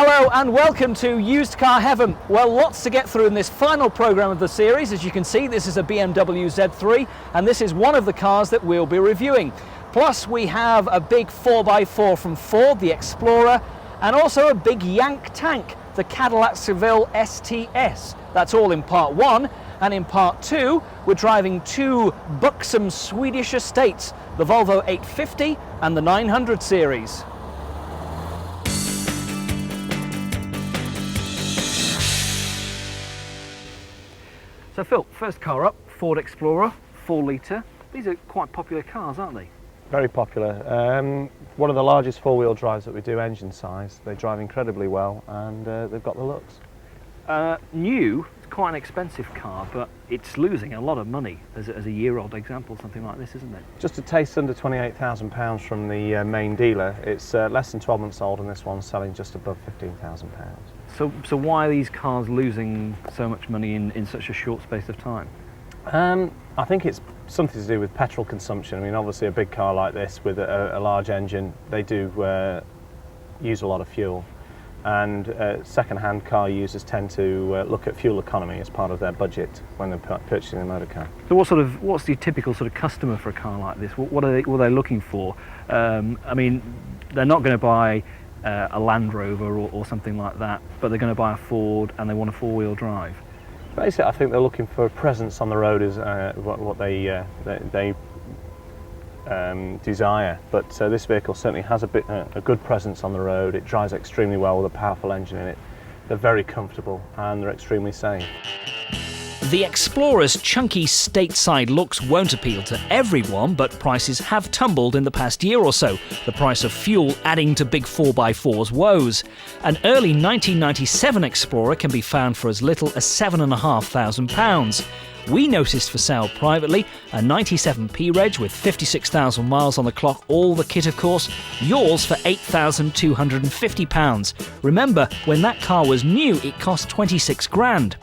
Hello and welcome to Used Car Heaven. Well, lots to get through in this final programme of the series. As you can see, this is a BMW Z3 and this is one of the cars that we'll be reviewing. Plus we have a big 4x4 from Ford, the Explorer, and also a big Yank tank, the Cadillac Seville STS. That's all in part one, and in part two we're driving two buxom Swedish estates, the Volvo 850 and the 900 series. So Phil, first car up, Ford Explorer, 4 litre. These are quite popular cars, aren't they? Very popular. One of the largest four-wheel drives that we do engine size. They drive incredibly well and they've got the looks. New, it's quite an expensive car, but it's losing a lot of money as a year-old example, something like this, isn't it? Just a taste under £28,000 from the main dealer. It's less than 12 months old and this one's selling just above £15,000. So why are these cars losing so much money in such a short space of time? I think it's something to do with petrol consumption. I mean, obviously a big car like this with a large engine, they do use a lot of fuel. And second-hand car users tend to look at fuel economy as part of their budget when they're purchasing a motor car. So what's the typical sort of customer for a car like this? What are they looking for? I mean, they're not going to buy a Land Rover or something like that, but they're going to buy a Ford and they want a four-wheel drive. Basically, I think they're looking for a presence on the road is what they desire. But this vehicle certainly has a good presence on the road. It drives extremely well with a powerful engine in it. They're very comfortable and they're extremely safe. The Explorer's chunky stateside looks won't appeal to everyone, but prices have tumbled in the past year or so, the price of fuel adding to big 4x4's woes. An early 1997 Explorer can be found for as little as £7,500. We noticed for sale privately a 97 P-Reg with 56,000 miles on the clock, all the kit of course, yours for £8,250. Remember, when that car was new it cost 26 grand.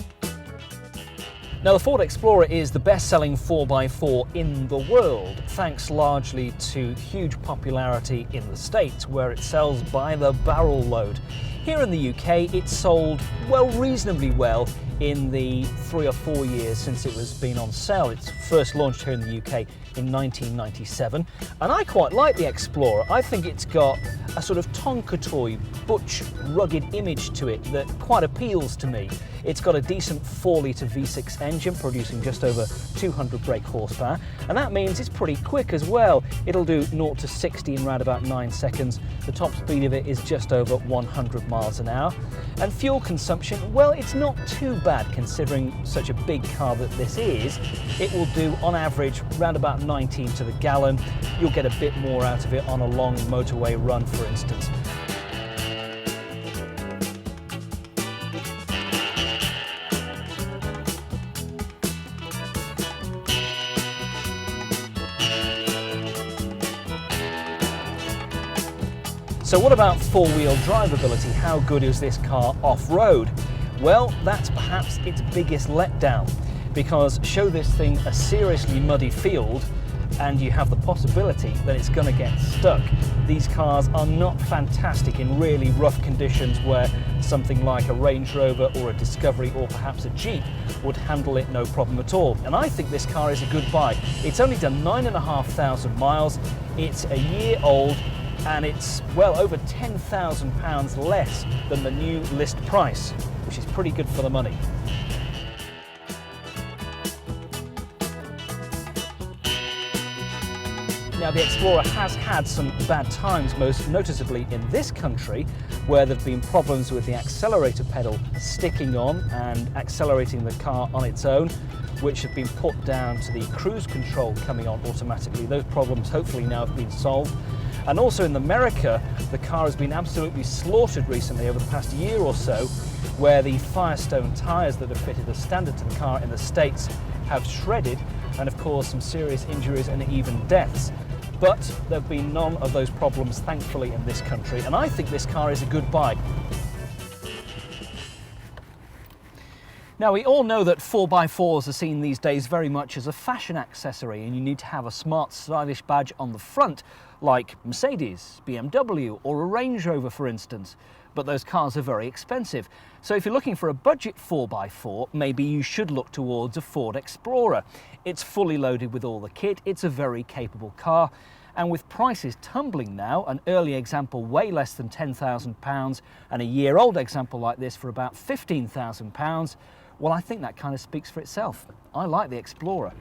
Now, the Ford Explorer is the best-selling 4x4 in the world, thanks largely to huge popularity in the States, where it sells by the barrel load. Here in the UK, it's sold, well, reasonably well in the 3 or 4 years since it was been on sale. It's first launched here in the UK in 1997, and I quite like the Explorer. I think it's got a sort of Tonka toy, butch, rugged image to it that quite appeals to me. It's got a decent 4-litre V6 engine producing just over 200 brake horsepower, and that means it's pretty quick as well. It'll do 0 to 60 in around about 9 seconds. The top speed of it is just over 100 miles an hour. And fuel consumption, well, it's not too bad considering such a big car that this is. It will do on average around about 19 to the gallon. You'll get a bit more out of it on a long motorway run, for instance. So what about four-wheel drive ability? How good is this car off-road? Well, that's perhaps its biggest letdown, because show this thing a seriously muddy field and you have the possibility that it's going to get stuck. These cars are not fantastic in really rough conditions where something like a Range Rover or a Discovery or perhaps a Jeep would handle it no problem at all. And I think this car is a good buy. It's only done 9,500 miles, it's a year old, and it's, well, over £10,000 less than the new list price, which is pretty good for the money. Now, the Explorer has had some bad times, most noticeably in this country, where there have been problems with the accelerator pedal sticking on and accelerating the car on its own, which have been put down to the cruise control coming on automatically. Those problems hopefully now have been solved. And also in America, the car has been absolutely slaughtered recently over the past year or so, where the Firestone tyres that are fitted as standard to the car in the States have shredded, and of course some serious injuries and even deaths. But there have been none of those problems, thankfully, in this country, and I think this car is a good buy. Now, we all know that 4x4s are seen these days very much as a fashion accessory, and you need to have a smart, stylish badge on the front, like Mercedes, BMW, or a Range Rover, for instance. but those cars are very expensive. So if you're looking for a budget 4x4, maybe you should look towards a Ford Explorer. It's fully loaded with all the kit, it's a very capable car, and with prices tumbling now, an early example way less than £10,000 and a year-old example like this for about £15,000, well, I think that kind of speaks for itself. I like the Explorer.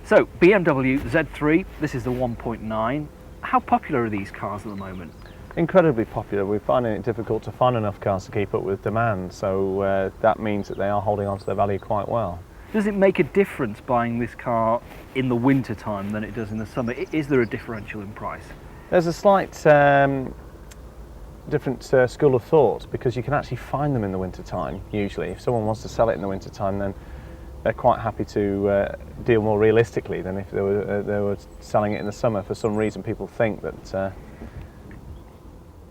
So, BMW Z3, this is the 1.9. How popular are these cars at the moment? Incredibly popular. We're finding it difficult to find enough cars to keep up with demand, so that means that they are holding on to their value quite well. Does it make a difference buying this car in the winter time than it does in the summer? Is there a differential in price? There's a slight different school of thought, because you can actually find them in the winter time usually. If someone wants to sell it in the winter time, then they're quite happy to deal more realistically than if they were selling it in the summer. For some reason, people think that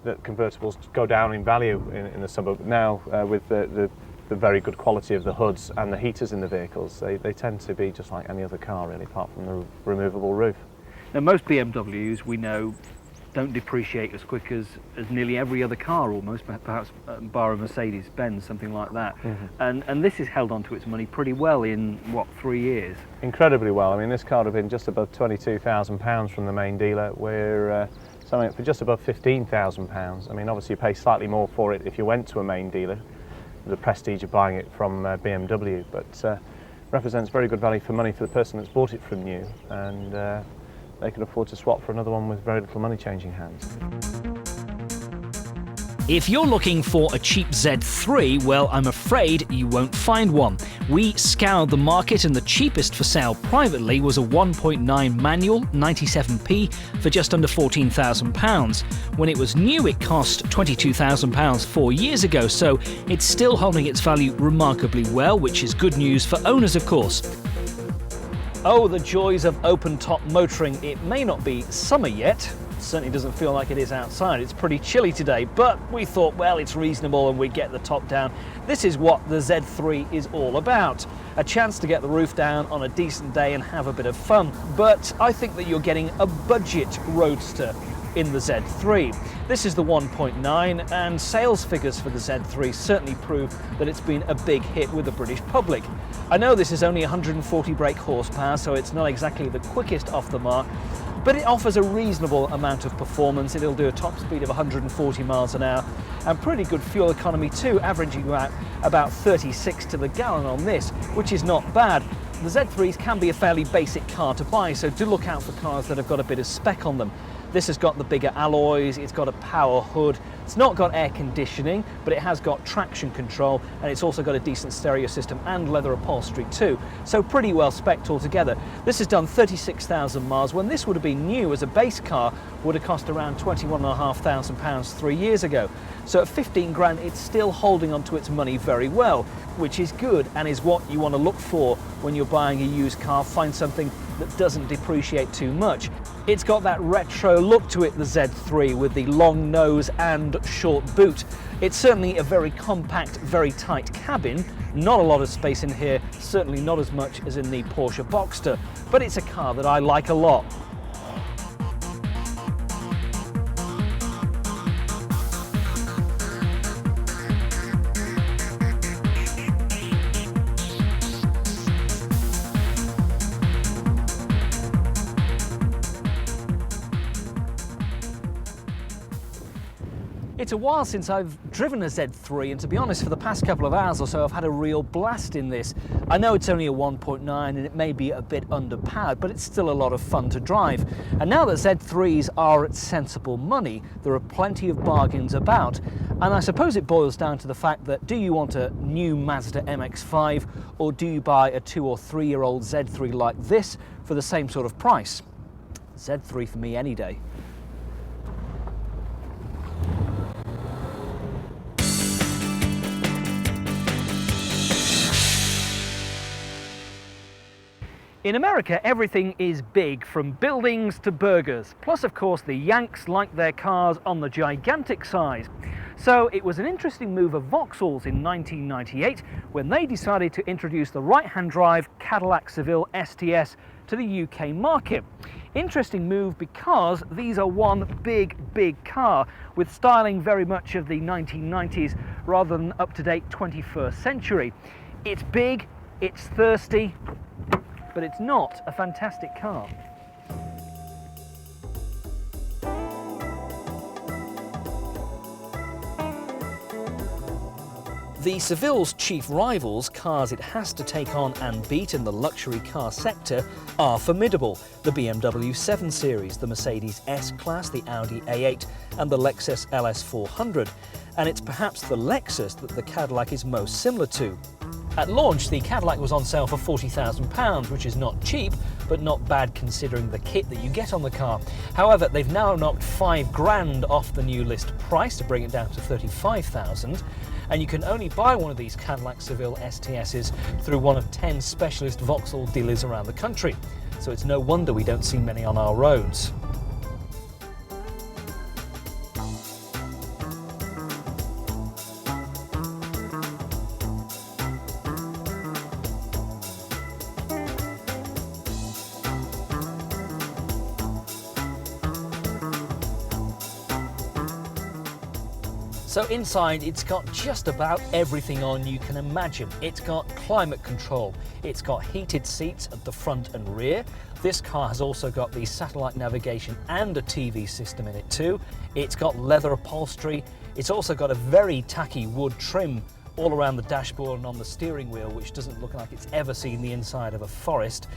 that convertibles go down in value in the summer. But now, with the very good quality of the hoods and the heaters in the vehicles, they tend to be just like any other car, really, apart from the removable roof. Now, most BMWs, we know, don't depreciate as quick as nearly every other car almost, perhaps bar a Mercedes-Benz, something like that. Mm-hmm. And this has held on to its money pretty well in, what, 3 years? Incredibly well. I mean, this car would have been just above £22,000 from the main dealer. We're selling it for just above £15,000. I mean, obviously you pay slightly more for it if you went to a main dealer, the prestige of buying it from BMW, but represents very good value for money for the person that's bought it from you, and they can afford to swap for another one with very little money changing hands. If you're looking for a cheap Z3, well, I'm afraid you won't find one. We scoured the market and the cheapest for sale privately was a 1.9 manual 97p for just under £14,000. When it was new, it cost £22,000 4 years ago, so it's still holding its value remarkably well, which is good news for owners, of course. Oh, the joys of open-top motoring. It may not be summer yet. It certainly doesn't feel like it is outside. It's pretty chilly today, but we thought, well, it's reasonable and we'd get the top down. This is what the Z3 is all about. A chance to get the roof down on a decent day and have a bit of fun. But I think that you're getting a budget roadster in the Z3. This is the 1.9, and sales figures for the Z3 certainly prove that it's been a big hit with the British public. I know this is only 140 brake horsepower, so it's not exactly the quickest off the mark, but it offers a reasonable amount of performance. It'll do a top speed of 140 miles an hour and pretty good fuel economy too, averaging about 36 to the gallon on this, which is not bad. The Z3s can be a fairly basic car to buy, so do look out for cars that have got a bit of spec on them. This has got the bigger alloys, it's got a power hood, it's not got air conditioning, but it has got traction control, and it's also got a decent stereo system and leather upholstery too. So pretty well spec'd altogether. This has done 36,000 miles, when this would have been new as a base car, would have cost around £21,500 3 years ago. So at 15 grand, it's still holding on to its money very well, which is good and is what you want to look for when you're buying a used car. Find something that doesn't depreciate too much. It's got that retro look to it, the Z3, with the long nose and short boot. It's certainly a very compact, very tight cabin. Not a lot of space in here, certainly not as much as in the Porsche Boxster, but it's a car that I like a lot. It's a while since I've driven a Z3, and to be honest, for the past couple of hours or so, I've had a real blast in this. I know it's only a 1.9 and it may be a bit underpowered, but it's still a lot of fun to drive. And now that Z3s are at sensible money, there are plenty of bargains about. And I suppose it boils down to the fact that, do you want a new Mazda MX-5, or do you buy a 2 or 3 year old Z3 like this for the same sort of price? Z3 for me any day. In America, everything is big, from buildings to burgers. Plus, of course, the Yanks like their cars on the gigantic size. So it was an interesting move of Vauxhall's in 1998 when they decided to introduce the right-hand drive Cadillac Seville STS to the UK market. Interesting move because these are one big car with styling very much of the 1990s rather than up-to-date 21st century. It's big, it's thirsty, but it's not a fantastic car. The Seville's chief rivals, cars it has to take on and beat in the luxury car sector, are formidable. The BMW 7 Series, the Mercedes S-Class, the Audi A8 and the Lexus LS400. And it's perhaps the Lexus that the Cadillac is most similar to. At launch, the Cadillac was on sale for £40,000, which is not cheap, but not bad considering the kit that you get on the car. However, they've now knocked £5,000 off the new list price to bring it down to £35,000. And you can only buy one of these Cadillac Seville STSs through one of 10 specialist Vauxhall dealers around the country. So it's no wonder we don't see many on our roads. So inside, it's got just about everything on you can imagine. It's got climate control, it's got heated seats at the front and rear. This car has also got the satellite navigation and a TV system in it too. It's got leather upholstery. It's also got a very tacky wood trim all around the dashboard and on the steering wheel, which doesn't look like it's ever seen the inside of a forest.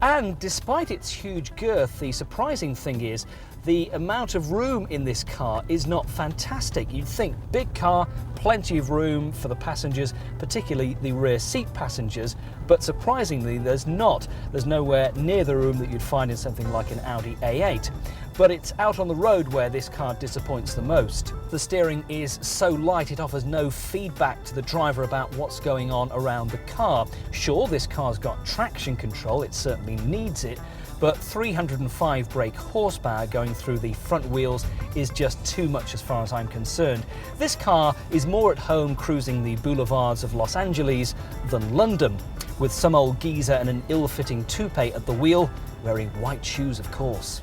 And despite its huge girth, the surprising thing is the amount of room in this car is not fantastic. You'd think big car, plenty of room for the passengers, particularly the rear seat passengers, but surprisingly there's not. There's nowhere near the room that you'd find in something like an Audi A8. But it's out on the road where this car disappoints the most. The steering is so light it offers no feedback to the driver about what's going on around the car. Sure, this car's got traction control, it certainly needs it, but 305 brake horsepower going through the front wheels is just too much as far as I'm concerned. This car is more at home cruising the boulevards of Los Angeles than London, with some old geezer and an ill-fitting toupee at the wheel, wearing white shoes of course.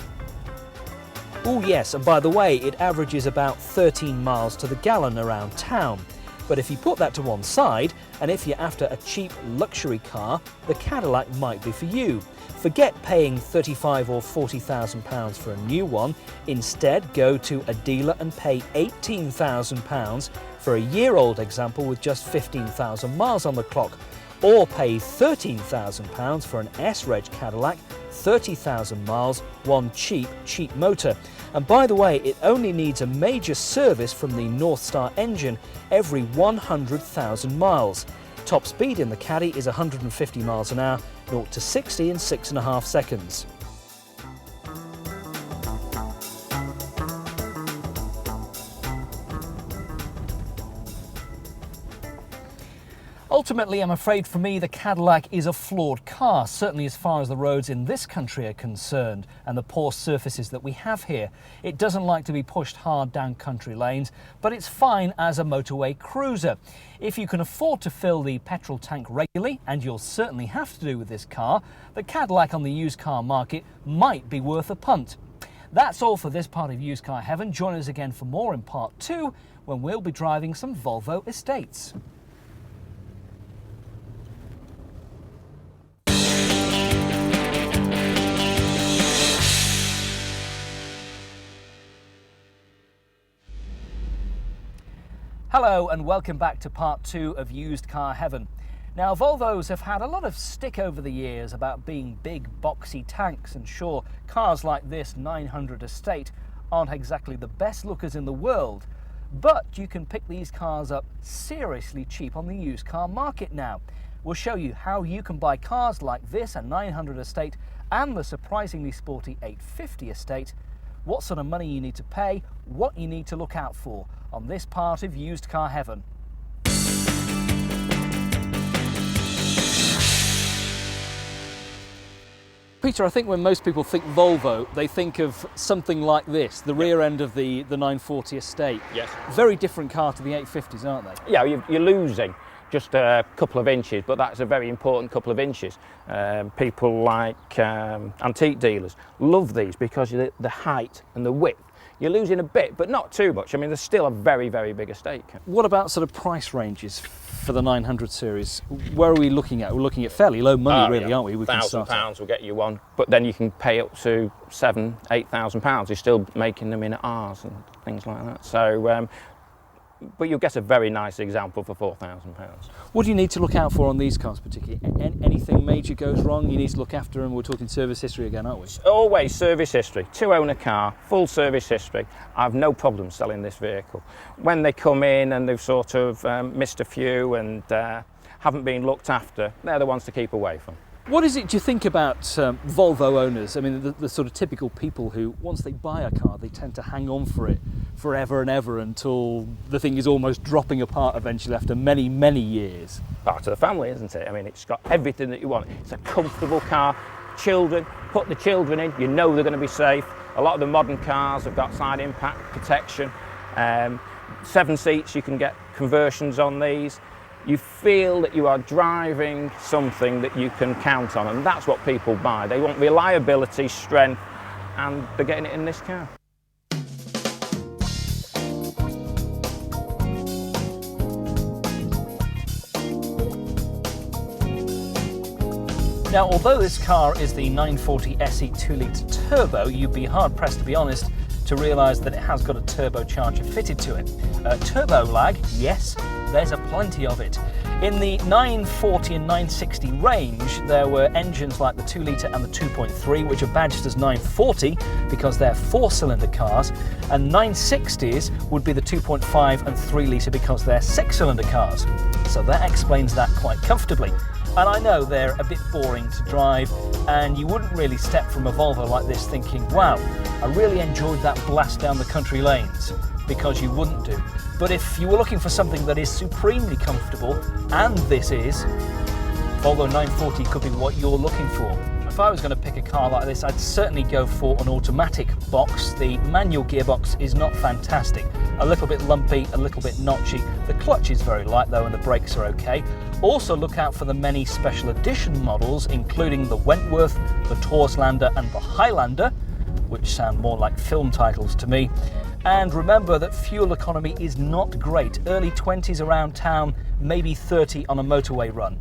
Oh yes, and by the way, it averages about 13 miles to the gallon around town. But if you put that to one side, and if you're after a cheap luxury car, the Cadillac might be for you. Forget paying £35,000 or £40,000 for a new one. Instead, go to a dealer and pay £18,000 for a year-old example with just 15,000 miles on the clock. Or pay £13,000 for an S-Reg Cadillac, 30,000 miles, one cheap motor. And by the way, it only needs a major service from the North Star engine every 100,000 miles. Top speed in the Caddy is 150 miles an hour, 0 to 60 in 6.5 seconds. Ultimately, I'm afraid for me, the Cadillac is a flawed car, certainly as far as the roads in this country are concerned and the poor surfaces that we have here. It doesn't like to be pushed hard down country lanes, but it's fine as a motorway cruiser. If you can afford to fill the petrol tank regularly, and you'll certainly have to do with this car, the Cadillac on the used car market might be worth a punt. That's all for this part of Used Car Heaven. Join us again for more in part 2, when we'll be driving some Volvo estates. Hello and welcome back to part 2 of Used Car Heaven. Now, Volvos have had a lot of stick over the years about being big boxy tanks, and sure, cars like this 900 Estate aren't exactly the best lookers in the world, but you can pick these cars up seriously cheap on the used car market now. We'll show you how you can buy cars like this, a 900 Estate and the surprisingly sporty 850 Estate, what sort of money you need to pay, what you need to look out for on this part of Used Car Heaven. Peter, I think when most people think Volvo, they think of something like this, the rear end of the 940 estate. Yes. Very different car to the 850s, aren't they? Yeah, you're losing just a couple of inches, but that's a very important couple of inches. People like antique dealers love these because of the height and the width. You're losing a bit, but not too much. I mean, there's still a very, very big estate. What about sort of price ranges for the 900 series? Where are we looking at? We're looking at fairly low money, really, aren't we? We can start £1,000 will get you one, but then you can pay up to £7,000-8,000. You're still making them in R's and things like that. So, but you'll get a very nice example for £4,000. What do you need to look out for on these cars particularly? Anything major goes wrong, you need to look after, and we're talking service history again, aren't we? Always service history. 2-owner car, full service history. I have no problem selling this vehicle. When they come in and they've sort of missed a few and haven't been looked after, they're the ones to keep away from. What is it, do you think, about Volvo owners? I mean, the sort of typical people who, once they buy a car, they tend to hang on for it forever and ever until the thing is almost dropping apart eventually after many, many years. Part of the family, isn't it? I mean, it's got everything that you want. It's a comfortable car. Children, put the children in, you know they're going to be safe. A lot of the modern cars have got side impact protection. 7 seats, you can get conversions on these. You feel that you are driving something that you can count on, and that's what people buy. They want reliability, strength, and they're getting it in this car. Now, although this car is the 940 SE 2-litre turbo, you'd be hard-pressed, to be honest, to realise that it has got a turbocharger fitted to it. Turbo lag, yes, there's a plenty of it. In the 940 and 960 range, there were engines like the 2-litre and the 2.3, which are badged as 940 because they're 4-cylinder cars, and 960s would be the 2.5 and 3-litre because they're 6-cylinder cars. So that explains that quite comfortably. And I know they're a bit boring to drive, and you wouldn't really step from a Volvo like this thinking, wow, I really enjoyed that blast down the country lanes, because you wouldn't do. But if you were looking for something that is supremely comfortable, and this is, Volvo 940 could be what you're looking for. If I was going to pick a car like this, I'd certainly go for an automatic box. The manual gearbox is not fantastic. A little bit lumpy, a little bit notchy. The clutch is very light though, and the brakes are okay. Also look out for the many special edition models, including the Wentworth, the Torslander and the Highlander, which sound more like film titles to me. And remember that fuel economy is not great. Early 20s around town, maybe 30 on a motorway run.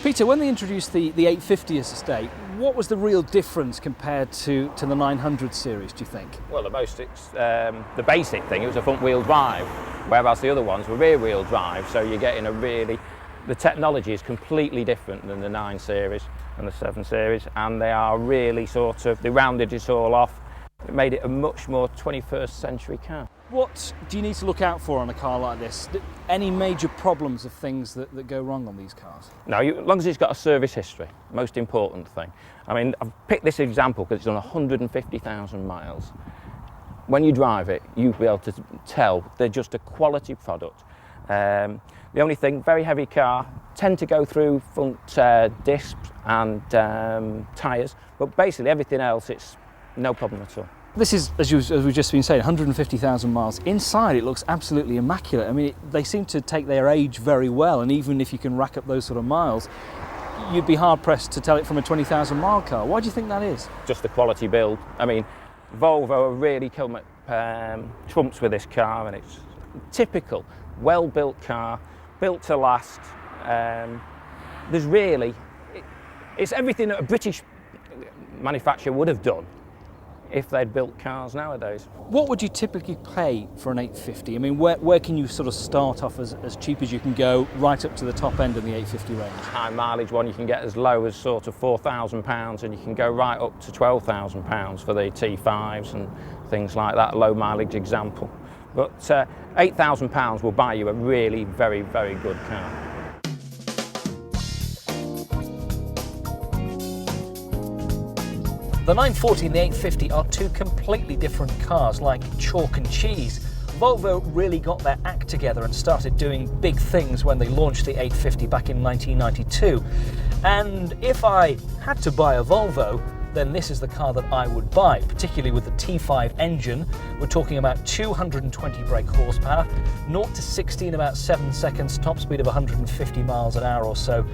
Peter, when they introduced the 850 as estate, what was the real difference compared to the 900 series, do you think? Well, the basic thing, it was a front-wheel drive, whereas the other ones were rear-wheel drive, so you're getting the technology is completely different than the 9 series and the 7 series, and they are really they rounded it all off. It made it a much more 21st century car. What do you need to look out for on a car like this? Any major problems of things that go wrong on these cars? No, as long as it's got a service history, most important thing. I mean, I've picked this example because it's done 150,000 miles. When you drive it, you'll be able to tell they're just a quality product. The only thing, very heavy car, tend to go through front discs and tyres, but basically everything else, it's no problem at all. This is, as we've just been saying, 150,000 miles. Inside it looks absolutely immaculate. I mean, they seem to take their age very well, and even if you can rack up those sort of miles, you'd be hard-pressed to tell it from a 20,000 mile car. Why do you think that is? Just the quality build. I mean, Volvo really come at trumps with this car, and it's typical, well-built car, built to last. It's everything that a British manufacturer would have done if they'd built cars nowadays. What would you typically pay for an 850? I mean, where can you sort of start off as cheap as you can go, right up to the top end of the 850 range? High mileage one, you can get as low as sort of £4,000, and you can go right up to £12,000 for the T5s and things like that, low mileage example. But £8,000 will buy you a really very, very good car. The 940 and the 850 are two completely different cars, like chalk and cheese. Volvo really got their act together and started doing big things when they launched the 850 back in 1992. And if I had to buy a Volvo, then this is the car that I would buy, particularly with the T5 engine. We're talking about 220 brake horsepower, 0 to 60 in about 7 seconds, top speed of 150 miles an hour or so.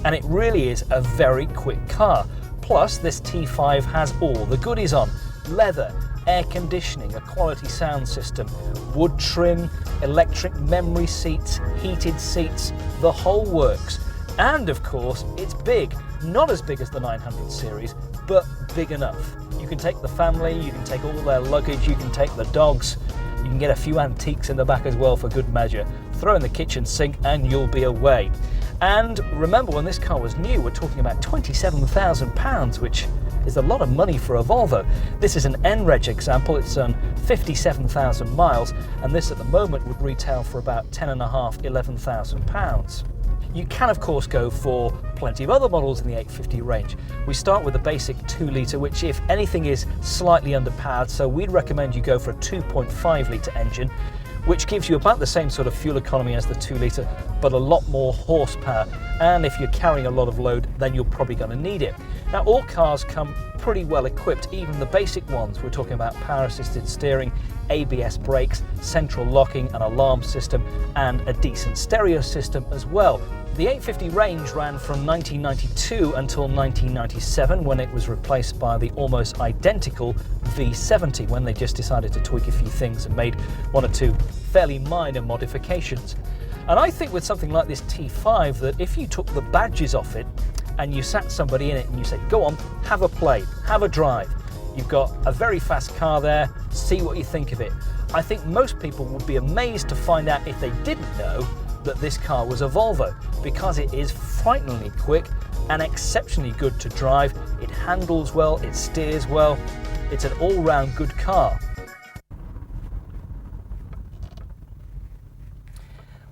And it really is a very quick car. Plus, this T5 has all the goodies on: leather, air conditioning, a quality sound system, wood trim, electric memory seats, heated seats, the whole works. And of course, it's big. Not as big as the 900 series, but big enough. You can take the family, you can take all their luggage, you can take the dogs, you can get a few antiques in the back as well for good measure. Throw in the kitchen sink and you'll be away. And remember, when this car was new, we're talking about £27,000, which is a lot of money for a Volvo. This is an N-Reg example, it's on 57,000 miles, and this at the moment would retail for about £10,500, £11,000. You can of course go for plenty of other models in the 850 range. We start with the basic 2 litre, which if anything is slightly underpowered, so we'd recommend you go for a 2.5 litre engine, which gives you about the same sort of fuel economy as the 2 litre, but a lot more horsepower. And if you're carrying a lot of load, then you're probably going to need it. Now, all cars come pretty well equipped, even the basic ones. We're talking about power assisted steering, ABS brakes, central locking, an alarm system, and a decent stereo system as well. The 850 range ran from 1992 until 1997, when it was replaced by the almost identical V70, when they just decided to tweak a few things and made 1 or 2 fairly minor modifications. And I think with something like this T5, that if you took the badges off it and you sat somebody in it and you said, go on, have a play, have a drive, you've got a very fast car there, see what you think of it. I think most people would be amazed to find out, if they didn't know, that this car was a Volvo, because it is frighteningly quick and exceptionally good to drive. It handles well, it steers well, it's an all-round good car.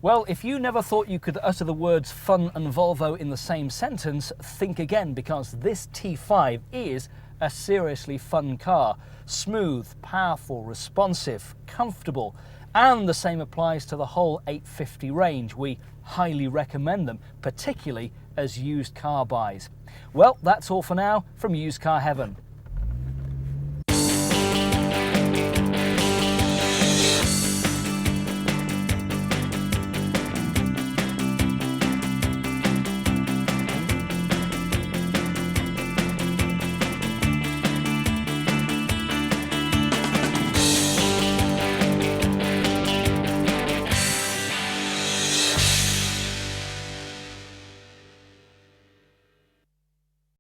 Well, if you never thought you could utter the words fun and Volvo in the same sentence, think again, because this T5 is a seriously fun car. Smooth, powerful, responsive, comfortable. And the same applies to the whole 850 range. We highly recommend them, particularly as used car buys. Well, that's all for now from Used Car Heaven.